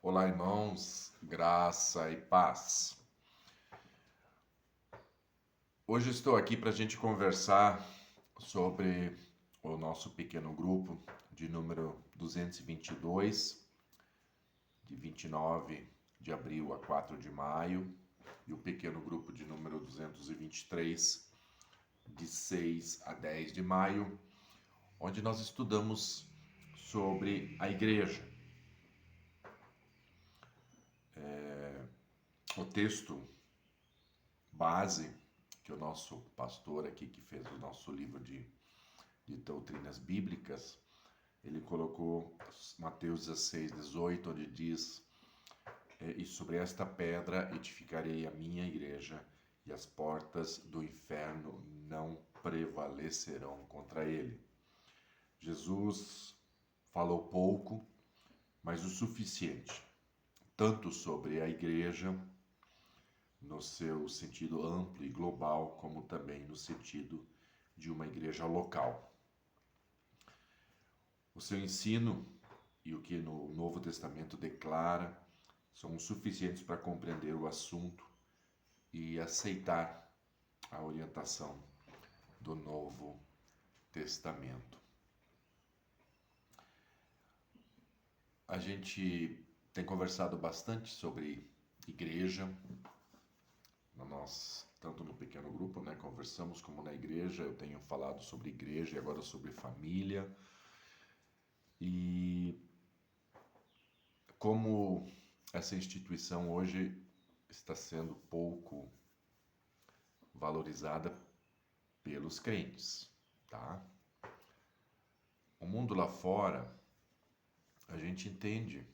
Olá, irmãos, graça e paz. Hoje estou aqui para a gente conversar sobre o nosso pequeno grupo de número 222, de 29 de abril a 4 de maio, e o pequeno grupo de número 223, de 6 a 10 de maio, onde nós estudamos sobre a igreja. O texto base que o nosso pastor aqui, que fez o nosso livro de doutrinas bíblicas, ele colocou Mateus 16, 18, onde diz: e sobre esta pedra edificarei a minha igreja, e as portas do inferno não prevalecerão contra ele. Jesus falou pouco, mas o suficiente, tanto sobre a igreja, no seu sentido amplo e global, como também no sentido de uma igreja local. O seu ensino e o que no Novo Testamento declara são suficientes para compreender o assunto e aceitar a orientação do Novo Testamento. A gente tem conversado bastante sobre igreja, tanto no pequeno grupo, conversamos, como na igreja. Eu tenho falado sobre igreja e agora sobre família. E como essa instituição hoje está sendo pouco valorizada pelos crentes, tá? O mundo lá fora, a gente entende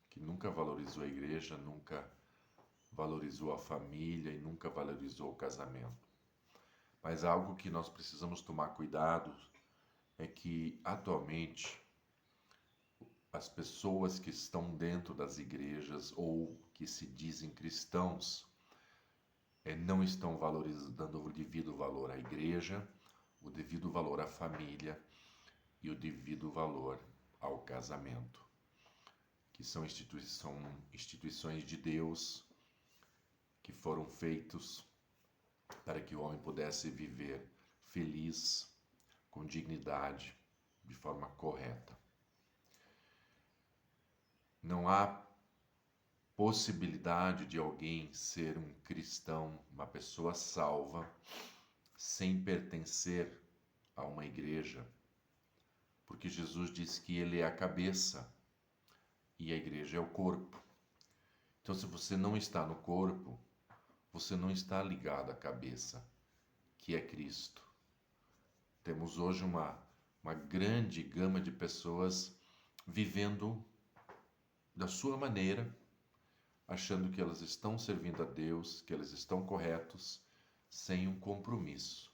que nunca valorizou a igreja, nunca valorizou a família e nunca valorizou o casamento. Mas algo que nós precisamos tomar cuidado é que atualmente as pessoas que estão dentro das igrejas ou que se dizem cristãos não estão dando o devido valor à igreja, o devido valor à família e o devido valor ao casamento, que são instituições de Deus que foram feitos para que o homem pudesse viver feliz, com dignidade, de forma correta. Não há possibilidade de alguém ser um cristão, uma pessoa salva, sem pertencer a uma igreja, porque Jesus diz que ele é a cabeça e a igreja é o corpo. Então, se você não está no corpo, você não está ligado à cabeça, que é Cristo. Temos hoje uma grande gama de pessoas vivendo da sua maneira, achando que elas estão servindo a Deus, que elas estão corretos, sem um compromisso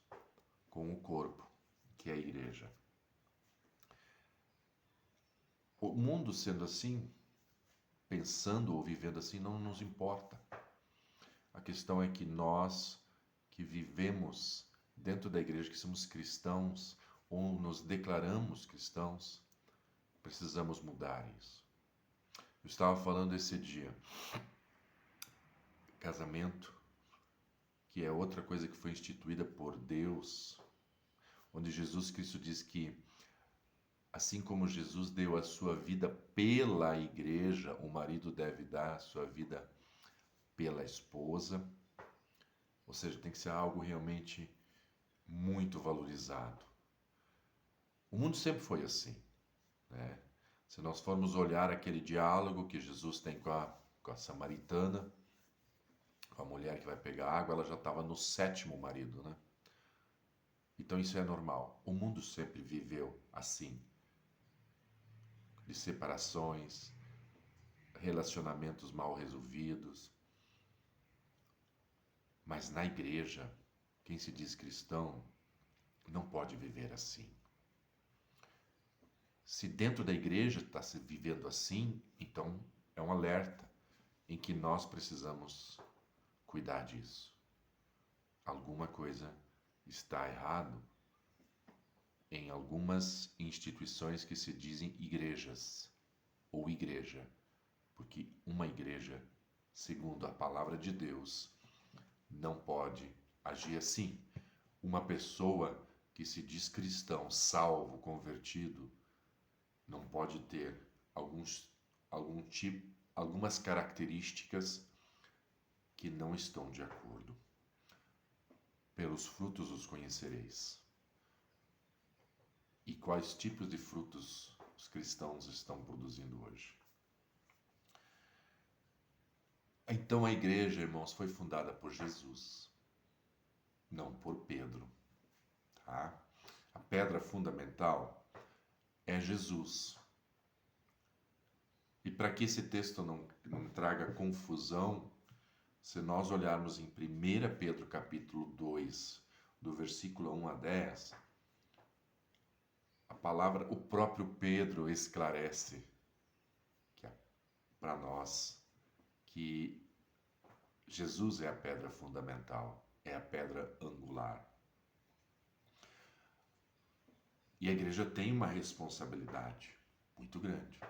com o corpo, que é a igreja. O mundo sendo assim, pensando ou vivendo assim, não nos importa. A questão é que nós, que vivemos dentro da igreja, que somos cristãos ou nos declaramos cristãos, precisamos mudar isso. Eu estava falando esse dia, casamento, que é outra coisa que foi instituída por Deus, onde Jesus Cristo diz que assim como Jesus deu a sua vida pela igreja, o marido deve dar a sua vida pela esposa. Ou seja, tem que ser algo realmente muito valorizado. O mundo sempre foi assim, né? Se nós formos olhar aquele diálogo que Jesus tem com a samaritana, com a mulher que vai pegar água, ela já estava no 7º marido, né? Então isso é normal. O mundo sempre viveu assim, de separações, relacionamentos mal resolvidos. Mas na igreja, quem se diz cristão não pode viver assim. Se dentro da igreja está se vivendo assim, então é um alerta em que nós precisamos cuidar disso. Alguma coisa está errado em algumas instituições que se dizem igrejas ou igreja, Porque uma igreja, segundo a palavra de Deus, não pode agir assim. Uma pessoa que se diz cristão, salvo, convertido, não pode ter algumas características que não estão de acordo. Pelos frutos os conhecereis. E quais tipos de frutos os cristãos estão produzindo hoje? Então a igreja, irmãos, foi fundada por Jesus, não por Pedro, tá? A pedra fundamental é Jesus. E para que esse texto não traga confusão, se nós olharmos em 1 Pedro capítulo 2, do versículo 1 a 10, a palavra, o próprio Pedro esclarece para nós que Jesus é a pedra fundamental, é a pedra angular. E a igreja tem uma responsabilidade muito grande.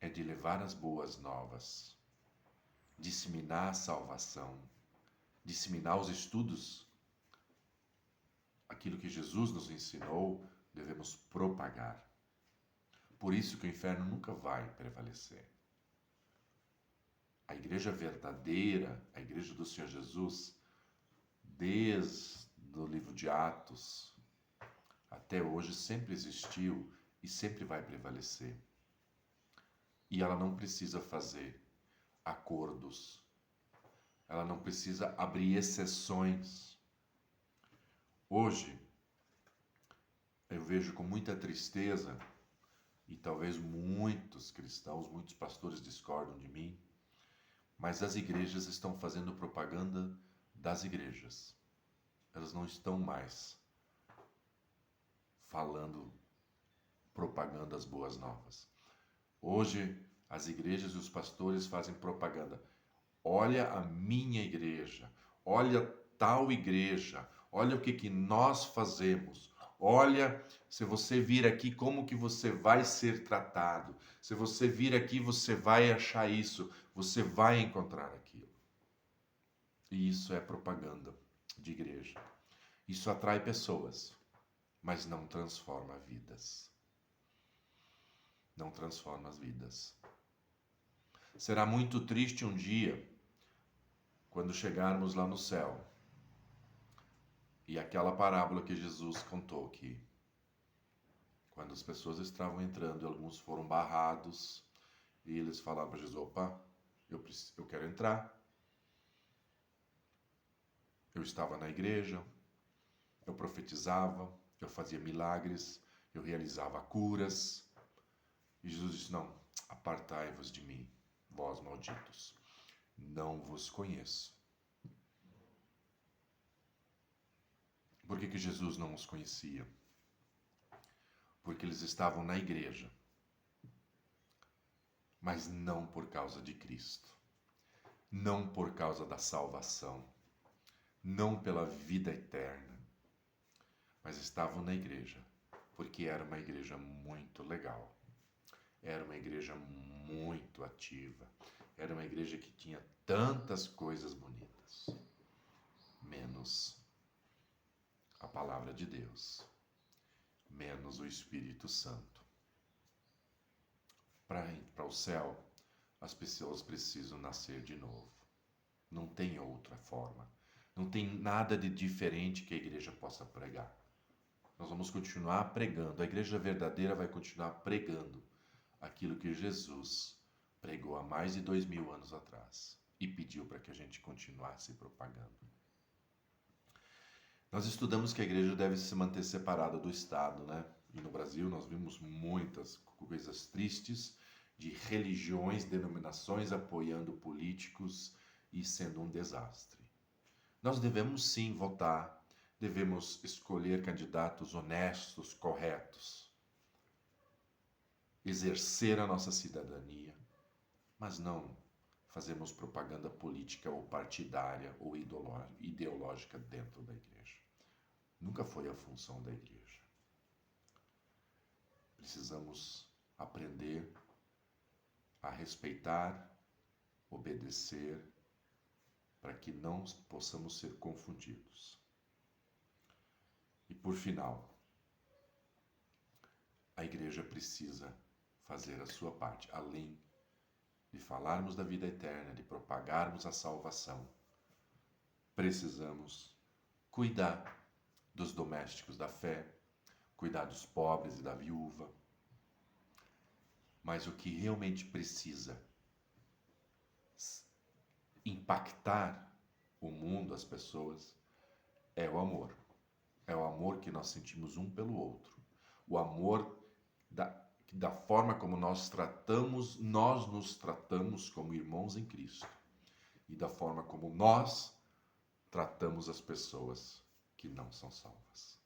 É de levar as boas novas, disseminar a salvação, disseminar os estudos. Aquilo que Jesus nos ensinou, devemos propagar. Por isso que o inferno nunca vai prevalecer. A igreja verdadeira, a igreja do Senhor Jesus, desde o livro de Atos até hoje, sempre existiu e sempre vai prevalecer. E ela não precisa fazer acordos. Ela não precisa abrir exceções. Hoje, eu vejo com muita tristeza, e talvez muitos cristãos, muitos pastores discordam de mim, mas as igrejas estão fazendo propaganda das igrejas. Elas não estão mais falando, propagando as boas novas. Hoje, as igrejas e os pastores fazem propaganda. Olha a minha igreja, olha tal igreja, olha o que nós fazemos. Olha, se você vir aqui, como que você vai ser tratado. Se você vir aqui, você vai achar isso, você vai encontrar aquilo. E isso é propaganda de igreja. Isso atrai pessoas, mas não transforma vidas. Não transforma as vidas. Será muito triste um dia, quando chegarmos lá no céu, e aquela parábola que Jesus contou aqui, quando as pessoas estavam entrando, alguns foram barrados, e eles falaram para Jesus: opa, eu quero entrar. Eu estava na igreja, eu profetizava, eu fazia milagres, eu realizava curas. E Jesus disse: não, apartai-vos de mim, vós malditos, não vos conheço. Por que Jesus não os conhecia? Porque eles estavam na igreja, mas não por causa de Cristo, não por causa da salvação, não pela vida eterna, mas estavam na igreja porque era uma igreja muito legal, era uma igreja muito ativa, era uma igreja que tinha tantas coisas bonitas, menos a palavra de Deus, menos o Espírito Santo. Para o céu, as pessoas precisam nascer de novo. Não tem outra forma. Não tem nada de diferente que a igreja possa pregar. Nós vamos continuar pregando. A igreja verdadeira vai continuar pregando aquilo que Jesus pregou há mais de 2000 anos atrás e pediu para que a gente continuasse propagando. Nós estudamos que a igreja deve se manter separada do Estado, né? E no Brasil nós vimos muitas coisas tristes de religiões, denominações apoiando políticos e sendo um desastre. Nós devemos sim votar, devemos escolher candidatos honestos, corretos, exercer a nossa cidadania, mas não fazemos propaganda política ou partidária ou ideológica dentro da igreja. Nunca foi a função da igreja. Precisamos aprender a respeitar, obedecer, para que não possamos ser confundidos. E por final, a igreja precisa fazer a sua parte, além de falarmos da vida eterna, de propagarmos a salvação. Precisamos cuidar dos domésticos da fé, cuidar dos pobres e da viúva. Mas o que realmente precisa impactar o mundo, as pessoas, é o amor. É o amor que nós sentimos um pelo outro. O amor da forma como nós nos tratamos como irmãos em Cristo. E da forma como nós tratamos as pessoas que não são salvas.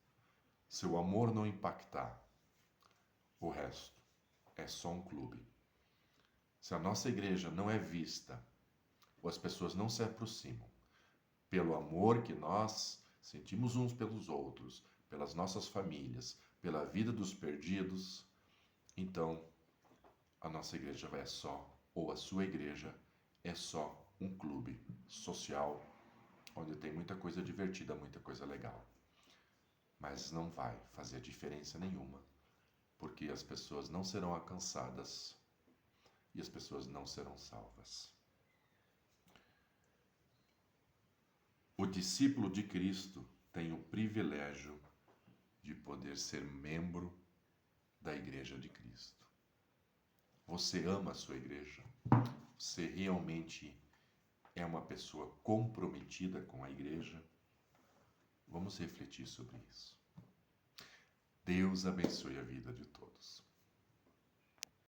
Se o amor não impactar, o resto é só um clube. Se a nossa igreja não é vista, ou as pessoas não se aproximam, pelo amor que nós sentimos uns pelos outros, pelas nossas famílias, pela vida dos perdidos, então a nossa igreja é só, ou a sua igreja é só um clube social, onde tem muita coisa divertida, muita coisa legal. Mas não vai fazer diferença nenhuma, porque as pessoas não serão alcançadas e as pessoas não serão salvas. O discípulo de Cristo tem o privilégio de poder ser membro da Igreja de Cristo. Você ama a sua igreja? Você realmente é uma pessoa comprometida com a igreja? Vamos refletir sobre isso. Deus abençoe a vida de todos.